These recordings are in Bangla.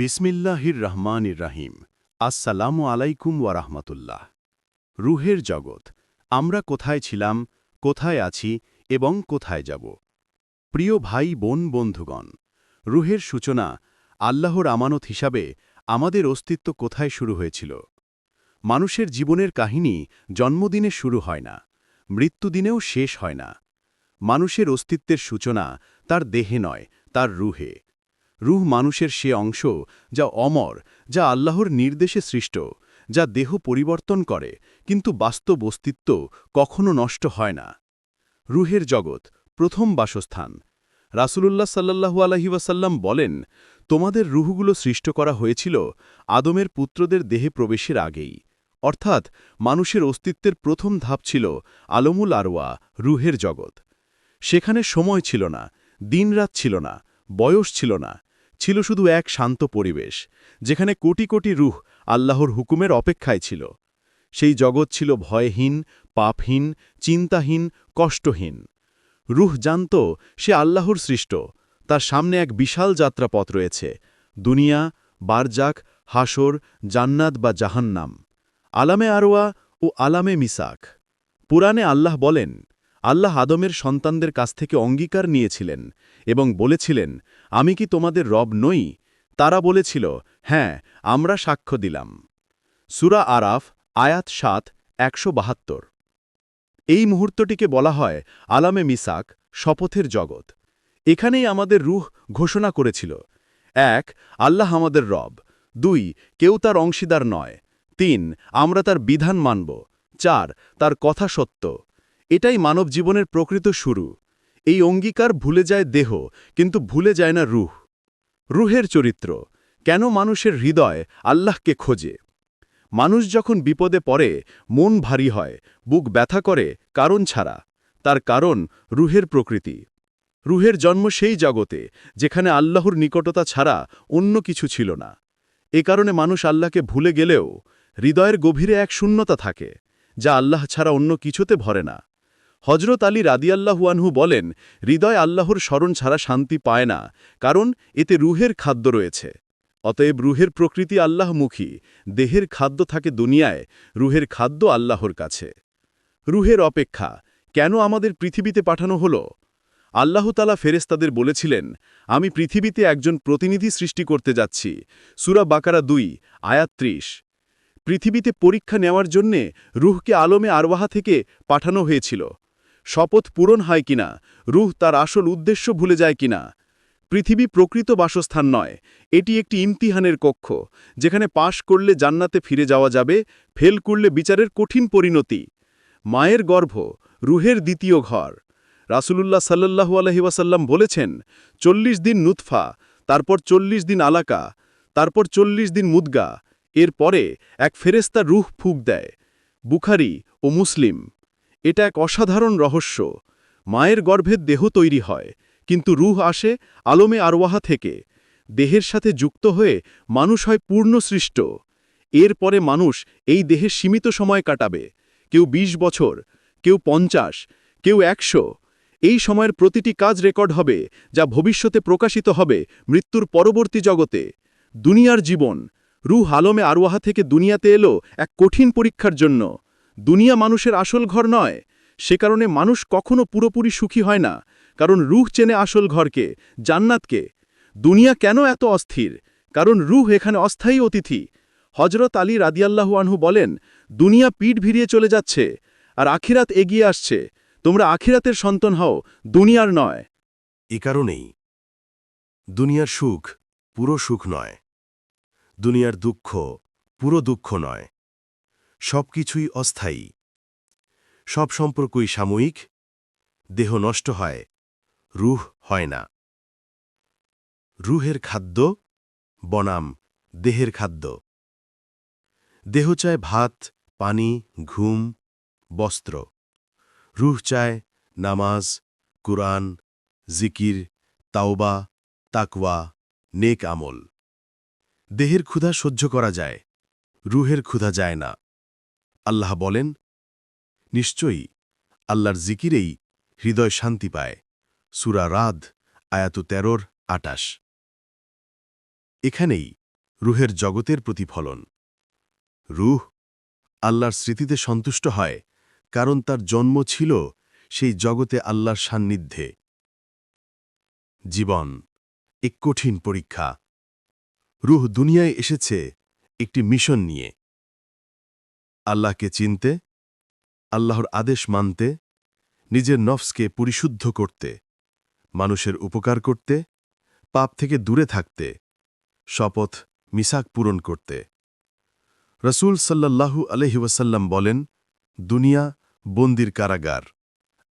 বিসমিল্লাহির রহমানির রাহিম। আসসালামু আলাইকুম ওয়া রাহমাতুল্লাহ। রুহের জগৎ, আমরা কোথায় ছিলাম, কোথায় আছি এবং কোথায় যাব? প্রিয় ভাই বোন বন্ধুগণ, রুহের সূচনা আল্লাহর আমানত হিসাবে আমাদের অস্তিত্ব কোথায় শুরু হয়েছিল? মানুষের জীবনের কাহিনী জন্মদিনে শুরু হয় না, মৃত্যুদিনেও শেষ হয় না। মানুষের অস্তিত্বের সূচনা তার দেহে নয়, তার রুহে। রুহ মানুষের সে অংশ যা অমর, যা আল্লাহর নির্দেশে সৃষ্ট, যা দেহ পরিবর্তন করে, কিন্তু বাস্তব অস্তিত্ব কখনো নষ্ট হয় না। রুহের জগৎ, প্রথম বাসস্থান। রাসূলুল্লাহ সাল্লাল্লাহু আলাইহি ওয়াসাল্লাম বলেন, তোমাদের রুহগুলো সৃষ্ট করা হয়েছিল আদমের পুত্রদের দেহে প্রবেশের আগেই। অর্থাৎ মানুষের অস্তিত্বের প্রথম ধাপ ছিল আলমুল আরওয়া, রুহের জগৎ। সেখানে সময় ছিল না, দিনরাত ছিল না, বয়স ছিল না, ছিল শুধু এক শান্ত পরিবেশ, যেখানে কোটি কোটি রুহ আল্লাহর হুকুমের অপেক্ষায় ছিল। সেই জগৎ ছিল ভয়হীন, পাপহীন, চিন্তাহীন, কষ্টহীন। রুহ জানত সে আল্লাহর সৃষ্ট, তার সামনে এক বিশাল যাত্রাপথ রয়েছে, দুনিয়া, বারজাক, হাসর, জান্নাত বা জাহান্নাম, আলামে আরওয়া ও আলামে মিসাক। পুরাণে আল্লাহ বলেন, আল্লাহ আদমের সন্তানদের কাছ থেকে অঙ্গীকার নিয়েছিলেন এবং বলেছিলেন, আমি কি তোমাদের রব নই? তারা বলেছিল, হ্যাঁ, আমরা সাক্ষ্য দিলাম। সূরা আরাফ, আয়াত ৭, ১৭২। এই মুহূর্তটিকে বলা হয় আলামে মিসাক, শপথের জগৎ। এখানেই আমাদের রুহ ঘোষণা করেছিল, ১. আল্লাহ আমাদের রব, ২. কেউ তার অংশীদার নয়, ৩. আমরা তার বিধান মানব, ৪. তার কথা সত্য। এটাই মানব জীবনের প্রকৃত শুরু। এই অঙ্গীকার ভুলে যায় দেহ, কিন্তু ভুলে যায় না রুহ। রুহের চরিত্র, কেন মানুষের হৃদয় আল্লাহকে খোঁজে? মানুষ যখন বিপদে পড়ে, মন ভারী হয়, বুক ব্যথা করে, কারণ ছাড়া। তার কারণ রুহের প্রকৃতি। রুহের জন্ম সেই জগতে যেখানে আল্লাহর নিকটতা ছাড়া অন্য কিছু ছিল না। এ কারণে মানুষ আল্লাহকে ভুলে গেলেও হৃদয়ের গভীরে এক শূন্যতা থাকে, যা আল্লাহ ছাড়া অন্য কিছুতে ভরে না। হজরত আলী রাদিয়াল্লাহু আনহু বলেন, হৃদয় আল্লাহর স্মরণ ছাড়া শান্তি পায় না, কারণ এতে রুহের খাদ্য রয়েছে। অতএব রুহের প্রকৃতি আল্লাহমুখী, দেহের খাদ্য থাকে দুনিয়ায়, রুহের খাদ্য আল্লাহর কাছে। রুহের অপেক্ষা, কেন আমাদের পৃথিবীতে পাঠানো হলো? আল্লাহ তাআলা ফেরেশতাদের বলেছিলেন, আমি পৃথিবীতে একজন প্রতিনিধি সৃষ্টি করতে যাচ্ছি। সূরা বাকারা ২, আয়াত ৩০। পৃথিবীতে পরীক্ষা নেওয়ার জন্যে রুহকে আলমে আরওয়াহা থেকে পাঠানো হয়েছিল। শপথ পূরণ হয় কিনা, রুহ তার আসল উদ্দেশ্য ভুলে যায় কিনা। পৃথিবী প্রকৃত বাসস্থান নয়, এটি একটি ইমতিহানের কক্ষ, যেখানে পাশ করলে জান্নাতে ফিরে যাওয়া যাবে, ফেল করলে বিচারের কঠিন পরিণতি। মায়ের গর্ভ, রুহের দ্বিতীয় ঘর। রাসূলুল্লাহ সাল্লাল্লাহু আলাইহি ওয়াসাল্লাম বলেছেন, ৪০ দিন নুতফা, তারপর ৪০ দিন আলাকা, তারপর ৪০ দিন মুদগা, এর পরে এক ফেরেশতা রুহ ফুঁক দেয়। বুখারী ও মুসলিম। এটা এক অসাধারণ রহস্য। মায়ের গর্ভে দেহ তৈরি হয়, কিন্তু রুহ আসে আলমে আরওয়াহা থেকে। দেহের সাথে যুক্ত হয়ে মানুষ হয় পূর্ণ সৃষ্ট। এর পরে মানুষ এই দেহে সীমিত সময় কাটাবে, কেউ ২০ বছর, কেউ ৫০, কেউ ১০০। এই সময়ের প্রতিটি কাজ রেকর্ড হবে, যা ভবিষ্যতে প্রকাশিত হবে মৃত্যুর পরবর্তী জগতে। দুনিয়ার জীবন, রুহ আলমে আরওয়াহা থেকে দুনিয়াতে এলো এক কঠিন পরীক্ষার জন্য। দুনিয়া মানুষের আসল ঘর নয়, সে কারণে মানুষ কখনো পুরোপুরি সুখী হয় না, কারণ রুহ চেনে আসল ঘরকে, জান্নাতকে। দুনিয়া কেন এত অস্থির? কারণ রুহ এখানে অস্থায়ী অতিথি। হজরত আলী রাদিয়াল্লাহু আনহু বলেন, দুনিয়া পিঠ ভিড়িয়ে চলে যাচ্ছে, আর আখিরাত এগিয়ে আসছে। তোমরা আখিরাতের সন্তান হও, দুনিয়ার নয়। এ কারণেই দুনিয়ার সুখ পুরো সুখ নয়, দুনিয়ার দুঃখ পুরো দুঃখ নয়। সবকিছুই অস্থায়ী, সব সম্পর্কই সাময়িক। দেহ নষ্ট হয়, রুহ হয় না। রুহের খাদ্য বনাম দেহের খাদ্য। দেহ চায় ভাত, পানি, ঘুম, বস্ত্র। রুহ চায় নামাজ, কুরআন, জিকির, তাওবা, তাকওয়া, নেক আমল। দেহের ক্ষুধা সহ্য করা যায়, রুহের ক্ষুধা যায় না। আল্লাহ বলেন, নিশ্চয়ই আল্লাহর জিকিরেই হৃদয় শান্তি পায়। সূরা রাদ, আয়াত ১৩-২৮। এখানেই রুহের জগতের প্রতিফলন। রুহ আল্লাহর স্মৃতিতে সন্তুষ্ট হয়, কারণ তার জন্ম ছিল সেই জগতে আল্লাহর সান্নিধ্যে। জীবন এক কঠিন পরীক্ষা। রুহ দুনিয়ায় এসেছে একটি মিশন নিয়ে, আল্লাহকে চিনতে, আল্লাহর আদেশ মানতে, নিজের নফসকে পরিশুদ্ধ করতে, মানুষের উপকার করতে, পাপ থেকে দূরে থাকতে, শপথ মিসাক পূরণ করতে। রসূল সাল্লাল্লাহু আলাইহি ওয়াসাল্লাম বলেন, দুনিয়া বন্দির কারাগার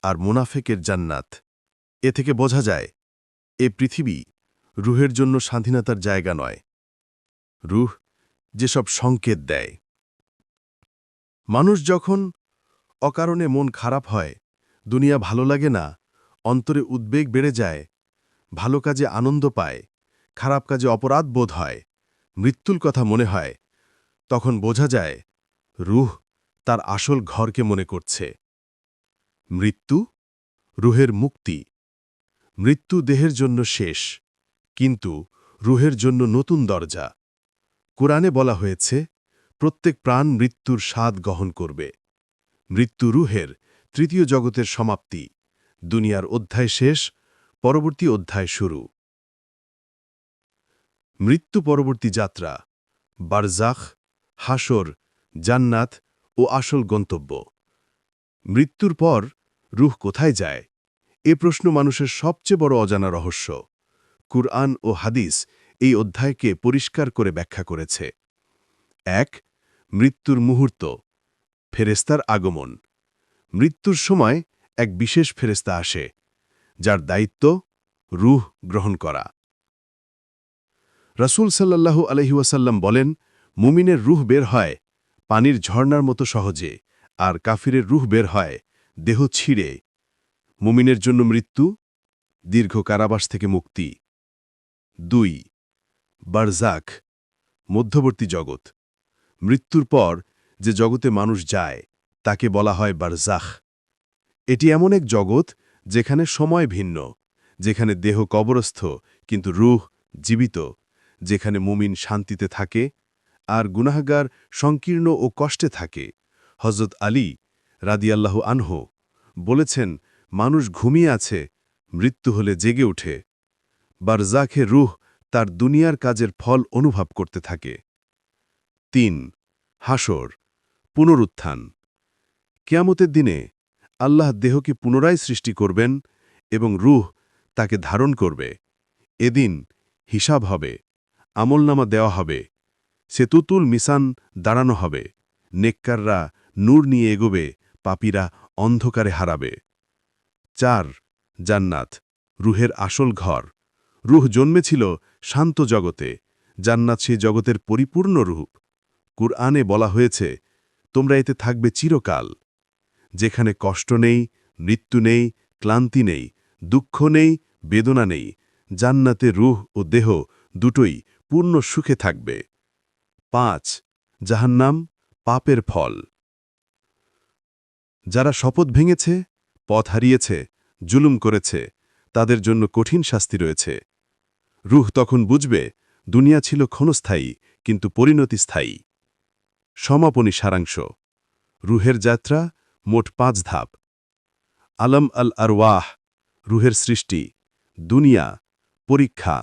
আর মুনাফেকের জান্নাত। এ থেকে বোঝা যায়, এ পৃথিবী রুহের জন্য স্বাধীনতার জায়গা নয়। রুহ যেসব সংকেত দেয়। মানুষ যখন অকারণে মন খারাপ হয়, দুনিয়া ভালো লাগে না, অন্তরে উদ্বেগ বেড়ে যায়, ভালো কাজে আনন্দ পায়, খারাপ কাজে অপরাধ বোধ হয়, মৃত্যুর কথা মনে হয়, তখন বোঝা যায় রুহ তার আসল ঘরকে মনে করছে। মৃত্যু রুহের মুক্তি। মৃত্যু দেহের জন্য শেষ, কিন্তু রুহের জন্য নতুন দরজা। কোরআনে বলা হয়েছে, প্রত্যেক প্রাণ মৃত্যুর স্বাদ গ্রহণ করবে। মৃত্যু রুহের তৃতীয় জগতের সমাপ্তি। দুনিয়ার অধ্যায় শেষ, পরবর্তী অধ্যায় শুরু। মৃত্যু পরবর্তী যাত্রা, বারজাখ, হাসর, জান্নাত ও আসল গন্তব্য। মৃত্যুর পর রুহ কোথায় যায়? এ প্রশ্ন মানুষের সবচেয়ে বড় অজানা রহস্য। কুরআন ও হাদিস এই অধ্যায়কে পরিষ্কার করে ব্যাখ্যা করেছে। ১. মৃত্যুর মুহূর্ত, ফেরেস্তার আগমন। মৃত্যুর সময় এক বিশেষ ফেরেস্তা আসে, যার দায়িত্ব রুহ গ্রহণ করা। রাসূল সাল্লাল্লাহু আলাইহি ওয়াসাল্লাম বলেন, মুমিনের রুহ বের হয় পানির ঝর্ণার মতো সহজে, আর কাফিরের রুহ বের হয় দেহ ছিঁড়ে। মুমিনের জন্য মৃত্যু দীর্ঘ কারাবাস থেকে মুক্তি। ২. বারজাখ, মধ্যবর্তী জগৎ। মৃত্যুর পর যে জগতে মানুষ যায় তাকে বলা হয় বারজাখ। এটি এমন এক জগৎ যেখানে সময় ভিন্ন, যেখানে দেহ কবরস্থ কিন্তু রুহ জীবিত, যেখানে মুমিন শান্তিতে থাকে আর গুনাহগার সংকীর্ণ ও কষ্টে থাকে। হযরত আলী রাদিয়াল্লাহু আনহু বলেছেন, মানুষ ঘুমিয়ে আছে, মৃত্যু হলে জেগে ওঠে। বারজাখে রুহ তার দুনিয়ার কাজের ফল অনুভব করতে থাকে। ৩. হাসর, পুনরুত্থান। কিয়ামতের দিনে আল্লাহ দেহকে পুনরায় সৃষ্টি করবেন এবং রুহ তাকে ধারণ করবে। এদিন হিসাব হবে, আমলনামা দেওয়া হবে, সেতুতুল মিসান দাঁড়ানো হবে। নেককাররা নূর নিয়ে এগোবে, পাপীরা অন্ধকারে হারাবে। ৪. জান্নাত, রুহের আসল ঘর। রুহ জন্মেছিল শান্ত জগতে, জান্নাত সেই জগতের পরিপূর্ণ রূপ। কুরআনে বলা হয়েছে, তোমরা এতে থাকবে চিরকাল, যেখানে কষ্ট নেই, মৃত্যু নেই, ক্লান্তি নেই, দুঃখ নেই, বেদনা নেই। জান্নাতে রুহ ও দেহ দুটোই পূর্ণ সুখে থাকবে। ৫. জাহান্নাম, পাপের ফল। যারা শপথ ভেঙেছে, পথ হারিয়েছে, জুলুম করেছে, তাদের জন্য কঠিন শাস্তি রয়েছে। রুহ তখন বুঝবে, দুনিয়া ছিল ক্ষণস্থায়ী, কিন্তু পরিণতি স্থায়ী। সমাপনী সারাংশ। রুহের যাত্রা মোট ৫ ধাপ। আলম আল আরওয়াহ, রুহের সৃষ্টি, দুনিয়া, পরীক্ষা,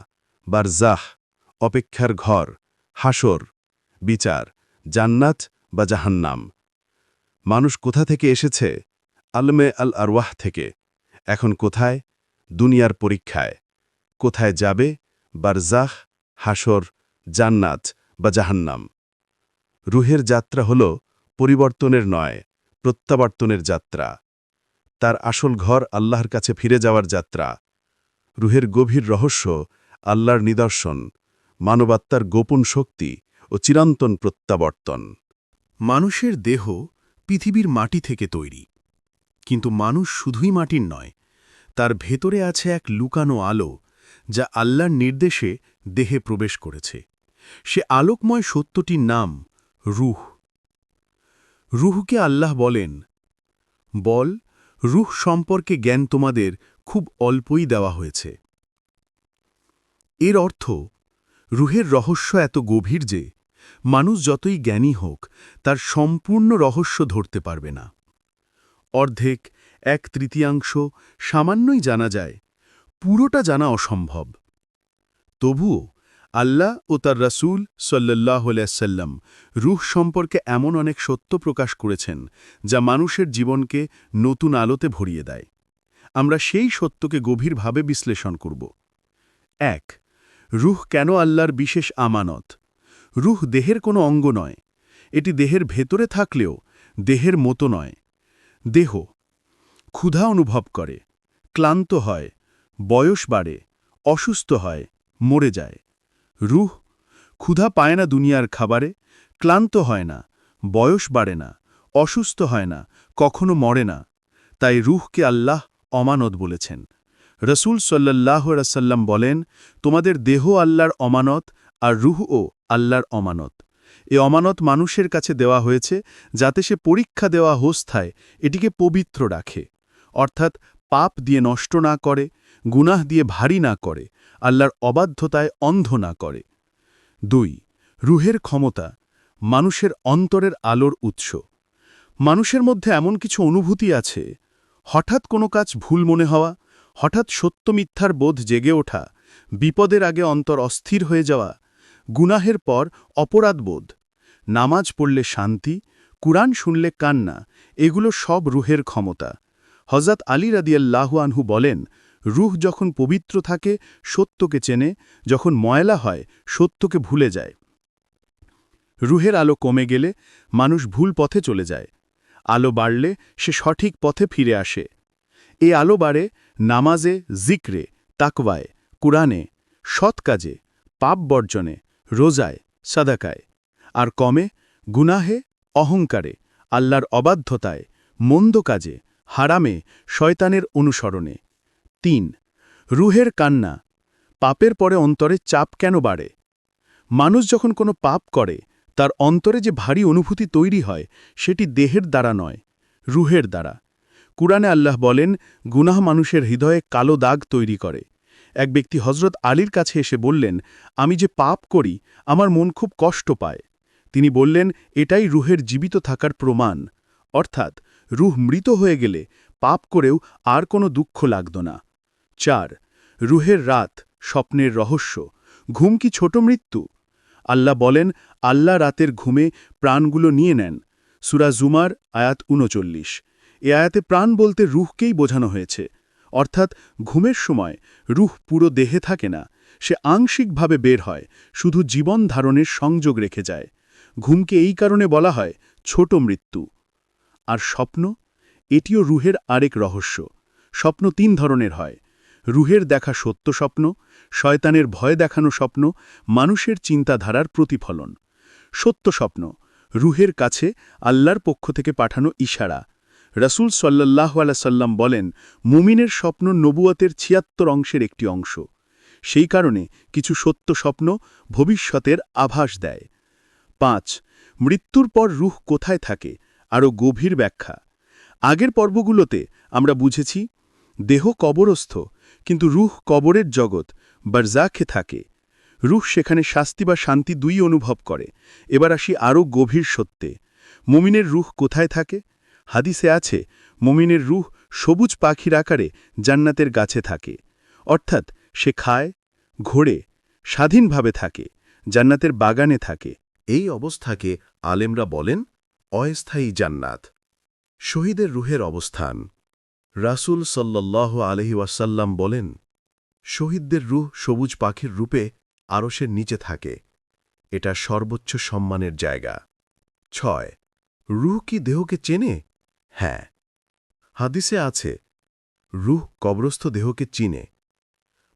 বারজাখ, অপেক্ষার ঘর, হাসর, বিচার, জান্নাত বা জাহান্নাম। মানুষ কোথা থেকে এসেছে? আলমে আল আরওয়াহ থেকে। এখন কোথায়? দুনিয়ার পরীক্ষায়। কোথায় যাবে? বারজাখ, হাসর, জান্নাত বা জাহান্নাম। রুহের যাত্রা হল পরিবর্তনের নয়, প্রত্যাবর্তনের যাত্রা। তার আসল ঘর আল্লাহর কাছে ফিরে যাওয়ার যাত্রা। রুহের গভীর রহস্য, আল্লাহর নিদর্শন, মানবাত্মার গোপন শক্তি ও চিরন্তন প্রত্যাবর্তন। মানুষের দেহ পৃথিবীর মাটি থেকে তৈরি, কিন্তু মানুষ শুধুই মাটির নয়, তার ভেতরে আছে এক লুকানো আলো, যা আল্লাহর নির্দেশে দেহে প্রবেশ করেছে। সে আলোকময় সত্যটির নাম রূহ। রূহকে আল্লাহ বলেন, বল, রূহ সম্পর্কে জ্ঞান তোমাদের খুব অল্পই দেওয়া হয়েছে। এর অর্থ, রুহের রহস্য এত গভীর যে মানুষ যতই জ্ঞানী হোক তার সম্পূর্ণ রহস্য ধরতে পারবে না। অর্ধেক, 1/3 সামান্যই জানা যায়, পুরোটা জানা অসম্ভব। তবুও আল্লাহ ও তার রাসূল সাল্লাল্লাহু আলাইহি ওয়াসাল্লাম রূহ সম্পর্কে এমন অনেক সত্য প্রকাশ করেছেন যা মানুষের জীবনকে নতুন আলোতে ভরিয়ে দেয়। আমরা সেই সত্যকে গভীরভাবে বিশ্লেষণ করব। 1. রূহ কেন আল্লাহর বিশেষ আমানত? রূহ দেহের কোনো অঙ্গ নয়, এটি দেহের ভেতরে থাকলেও দেহের মতো নয়। দেহ ক্ষুধা অনুভব করে, ক্লান্ত হয়, বয়স বাড়ে, অসুস্থ হয়, মরে যায়। রূহ ক্ষুধা পায় না দুনিয়ার খাবারে, ক্লান্ত হয় না, বয়স বাড়ে না, অসুস্থ হয় না, কখনো মরে না। তাই রূহকে আল্লাহ অমানত বলেছেন। রসূল সাল্লাল্লাহু আলাইহি ওয়াসাল্লাম বলেন, তোমাদের দেহ আল্লাহর অমানত আর রূহও আল্লাহর অমানত। এ অমানত মানুষের কাছে দেওয়া হয়েছে যাতে সে পরীক্ষা দেওয়া অবস্থায় এটিকে পবিত্র রাখে, অর্থাৎ পাপ দিয়ে নষ্ট না করে, গুনাহ দিয়ে ভারী না করে, আল্লাহর অবাধ্যতায় অন্ধ না করে। 2. রূহের ক্ষমতা, মানুষের অন্তরের আলোর উৎস। মানুষের মধ্যে এমন কিছু অনুভূতি আছে, হঠাৎ কোনো কাজ ভুল মনে হওয়া, হঠাৎ সত্য মিথ্যার বোধ জেগে ওঠা, বিপদের আগে অন্তর অস্থির হয়ে যাওয়া, গুনাহের পর অপরাধবোধ, নামাজ পড়লে শান্তি, কুরআন শুনলে কান্না, এগুলো সব রূহের ক্ষমতা। হযরত আলী রাদিয়াল্লাহু আনহু বলেন, রূহ যখন পবিত্র থাকে সত্যকে চেনে, যখন ময়লা হয় সত্যকে ভুলে যায়। রূহের আলো কমে গেলে মানুষ ভুল পথে চলে যায়, আলো বাড়লে সে সঠিক পথে ফিরে আসে। এই আলো বাড়ে নামাজে, জিক্রে, তাকওয়ায়, কুরআনে, সৎ কাজে, পাপ বর্জনে, রোজায়, সাদাকায়। আর কমে গুনাহে, অহংকারে, আল্লাহর অবাধ্যতায়, মন্দ কাজে, হারামে, শয়তানের অনুসরণে। 3. রূহের কান্না, পাপের পরে অন্তরে চাপ কেন বাড়ে? মানুষ যখন কোনো পাপ করে তার অন্তরে যে ভারী অনুভূতি তৈরি হয় সেটি দেহের দ্বারা নয়, রূহের দ্বারা। কুরআনে আল্লাহ বলেন, গুনাহ মানুষের হৃদয়ে কালো দাগ তৈরি করে। এক ব্যক্তি হযরত আলীর কাছে এসে বললেন, আমি যে পাপ করি আমার মন খুব কষ্ট পায়। তিনি বললেন, এটাই রূহের জীবিত থাকার প্রমাণ, অর্থাৎ রূহ মৃত হয়ে গেলে পাপ করেও আর কোনো দুঃখ লাগত না। 4. রূহের রাত, স্বপ্নের রহস্য, ঘুম কি ছোট মৃত্যু? আল্লাহ বলেন, আল্লাহ রাতের ঘুমে প্রাণগুলো নিয়ে নেন। সূরা জুমার আয়াত 39। এ আয়াতে প্রাণ বলতে রূহকেই বোঝানো হয়েছে, অর্থাৎ ঘুমের সময় রূহ পুরো দেহে থাকে না, সে আংশিকভাবে বের হয়, শুধু জীবন ধারণের সংযোগ রেখে যায়। ঘুমকে এই কারণে বলা হয় ছোট মৃত্যু। আর স্বপ্ন, এটিও রূহের আরেক রহস্য। স্বপ্ন 3 ধরনের হয়: রূহের দেখা সত্য স্বপ্ন, শয়তানের ভয় দেখানো স্বপ্ন, মানুষের চিন্তাধারার প্রতিফলন। সত্য স্বপ্ন, রূহের কাছে আল্লাহর পক্ষ থেকে পাঠানো ইশারা। রাসূল সাল্লাল্লাহু আলাইহি ওয়াসাল্লাম বলেন, মুমিনের স্বপ্ন নবুয়তের 76 অংশের একটি অংশ। সেই কারণে কিছু সত্য স্বপ্ন ভবিষ্যতের আভাস দেয়। 5. মৃত্যুর পর রূহ কোথায় থাকে, আরও গভীর ব্যাখ্যা। আগের পর্বগুলোতে আমরা বুঝেছি দেহ কবরস্থ, কিন্তু রূহ কবরের জগৎ বারজাখে থাকে। রূহ সেখানে শাস্তি বা শান্তি দুই অনুভব করে। এবার আসি আরও গভীর সত্যে। মুমিনের রূহ কোথায় থাকে? হাদিসে আছে, মুমিনের রূহ সবুজ পাখির আকারে জান্নাতের গাছে থাকে, অর্থাৎ সে খায়, ঘোরে, স্বাধীনভাবে থাকে, জান্নাতের বাগানে থাকে। এই অবস্থাকে আলেমরা বলেন অস্থায়ী জান্নাত। শহীদের রূহের অবস্থান। রাসূল সাল্লাল্লাহু আলাইহি ওয়াসাল্লাম বলেন, শহীদদের রূহ সবুজ পাখির রূপে আরশের নিচে থাকে। এটা সর্বোচ্চ সম্মানের জায়গা। 6. রূহ কি দেহকে চেনে? হ্যাঁ। হাদিসে আছে, রূহ কবরস্থ দেহকে চিনে।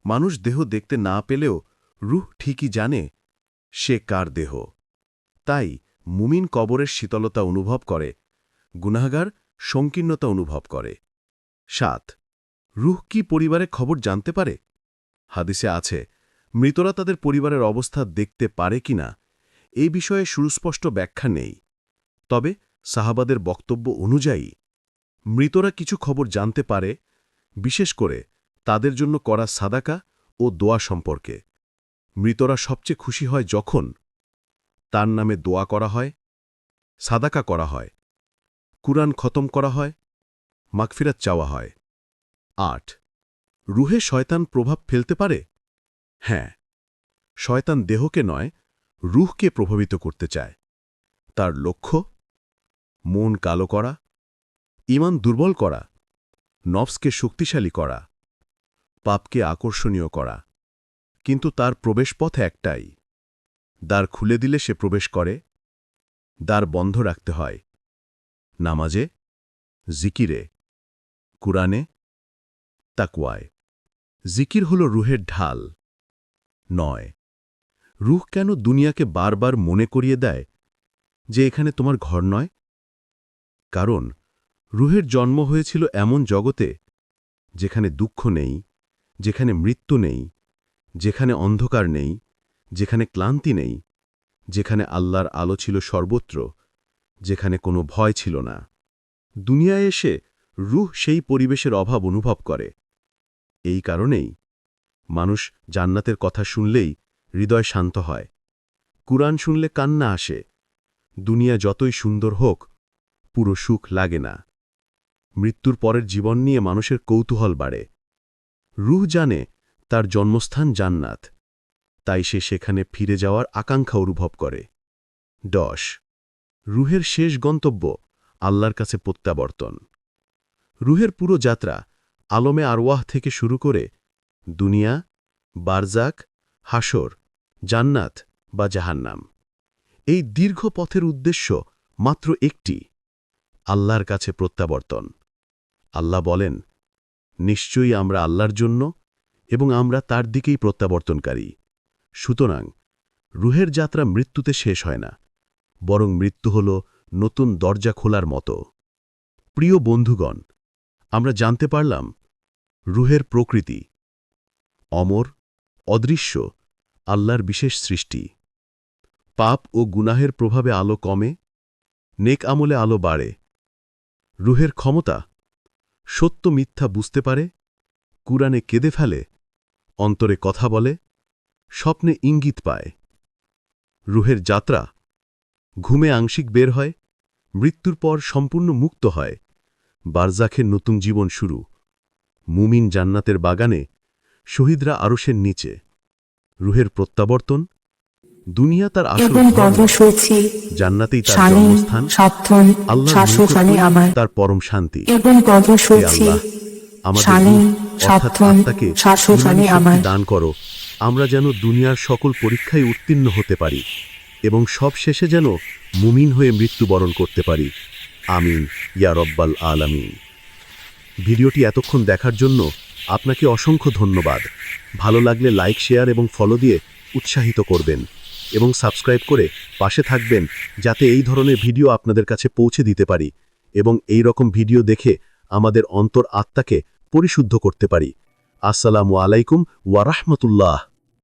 মানুষ দেহ দেখতে না পেলেও রূহ ঠিকই জানে সে কার দেহ। তাই মুমিন কবরের শীতলতা অনুভব করে, গুনাহগার সংকীর্ণতা অনুভব করে। 7. রূহ কি পরিবারের খবর জানতে পারে? হাদিসে আছে, মৃতরা তাদের পরিবারের অবস্থা দেখতে পারে কিনা এই বিষয়ে সুস্পষ্ট ব্যাখ্যা নেই। তবে সাহাবাদের বক্তব্য অনুযায়ী মৃতরা কিছু খবর জানতে পারে, বিশেষ করে তাদের জন্য করা সাদাকা ও দোয়া সম্পর্কে। মৃতরা সবচেয়ে খুশি হয় যখন তার নামে দোয়া করা হয়, সাদাকা করা হয়, কুরআন খতম করা হয়, মাগফিরাত চাওয়া হয়। ৮ রুহে শয়তান প্রভাব ফেলতে পারে? হ্যাঁ, শয়তান দেহকে নয়, রুহকে প্রভাবিত করতে চায়। তার লক্ষ্য মন কালো করা, ঈমান দুর্বল করা, নফসকে শক্তিশালী করা, পাপকে আকর্ষণীয় করা। কিন্তু তার প্রবেশপথ একটাই। দ্বার খুলে দিলে সে প্রবেশ করে, দ্বার বন্ধ রাখতে হয়। নামাজে, জিকিরে, কুরআনে, তাকওয়ায়। জিকির হল রুহের ঢাল। ৯ রুহ কেন দুনিয়াকে বারবার মনে করিয়ে দেয় যে এখানে তোমার ঘর নয়? কারণ রুহের জন্ম হয়েছিল এমন জগতে যেখানে দুঃখ নেই, যেখানে মৃত্যু নেই, যেখানে অন্ধকার নেই, যেখানে ক্লান্তি নেই, যেখানে আল্লাহর আলো ছিল সর্বত্র, যেখানে কোনো ভয় ছিল না। দুনিয়ায় এসে রুহ সেই পরিবেশের অভাব অনুভব করে। এই কারণেই মানুষ জান্নাতের কথা শুনলেই হৃদয় শান্ত হয়, কুরআন শুনলে কান্না আসে। দুনিয়া যতই সুন্দর হোক, পুরো সুখ লাগে না। মৃত্যুর পরের জীবন নিয়ে মানুষের কৌতূহল বাড়ে। রুহ জানে তার জন্মস্থান জান্নাত, তাই সে সেখানে ফিরে যাওয়ার আকাঙ্ক্ষা অনুভব করে। ১০ রুহের শেষ গন্তব্য আল্লাহর কাছে প্রত্যাবর্তন। রুহের পুরো যাত্রা আলমে আরওয়াহ থেকে শুরু করে দুনিয়া, বারজাক, হাসর, জান্নাত বা জাহান্নাম। এই দীর্ঘ পথের উদ্দেশ্য মাত্র একটি, আল্লাহর কাছে প্রত্যাবর্তন। আল্লাহ বলেন, নিশ্চয়ই আমরা আল্লাহর জন্য এবং আমরা তার দিকেই প্রত্যাবর্তনকারী। সুতরাং রুহের যাত্রা মৃত্যুতে শেষ হয় না, বরং মৃত্যু হল নতুন দরজা খোলার মতো। প্রিয় বন্ধুগণ, আমরা জানতে পারলাম রুহের প্রকৃতি অমর, অদৃশ্য, আল্লাহর বিশেষ সৃষ্টি। পাপ ও গুনাহের প্রভাবে আলো কমে, নেক আমলে আলো বাড়ে। রুহের ক্ষমতা সত্য মিথ্যা বুঝতে পারে, কুরআনে কেঁদে ফেলে, অন্তরে কথা বলে, স্বপ্নে ইঙ্গিত পায়। রুহের যাত্রা ঘুমে আংশিক বের হয়, মৃত্যুর পর সম্পূর্ণ মুক্ত হয়। বারজাখের নতুন জীবন শুরু, মুমিন জান্নাতের বাগানে, শহীদরা আরশের নিচে। রুহের প্রত্যাবর্তন দুনিয়া তার আসল ঘর নয়, জান্নাতেই তার জন্মস্থান, আল্লাহর তার পরম শান্তি। হে আল্লাহ, আমাদের রূহ অর্থাৎ আত্মাকে ঈমানী শক্তি দান করো, আমরা যেন দুনিয়ার সকল পরীক্ষায় উত্তীর্ণ হতে পারি এবং সব শেষে যেন মুমিন হয়ে মৃত্যুবরণ করতে পারি। আমিন ইয়া রব্বাল আলামিন। ভিডিওটি এতক্ষণ দেখার জন্য আপনাকে অসংখ্য ধন্যবাদ। ভালো লাগলে লাইক, শেয়ার এবং ফলো দিয়ে উৎসাহিত করবেন এবং সাবস্ক্রাইব করে পাশে থাকবেন, যাতে এই ধরনের ভিডিও আপনাদের কাছে পৌঁছে দিতে পারি এবং এই রকম ভিডিও দেখে আমাদের অন্তর আত্মাকে পরিশুদ্ধ করতে পারি। আসসালামু আলাইকুম ওয়া রাহমাতুল্লাহ।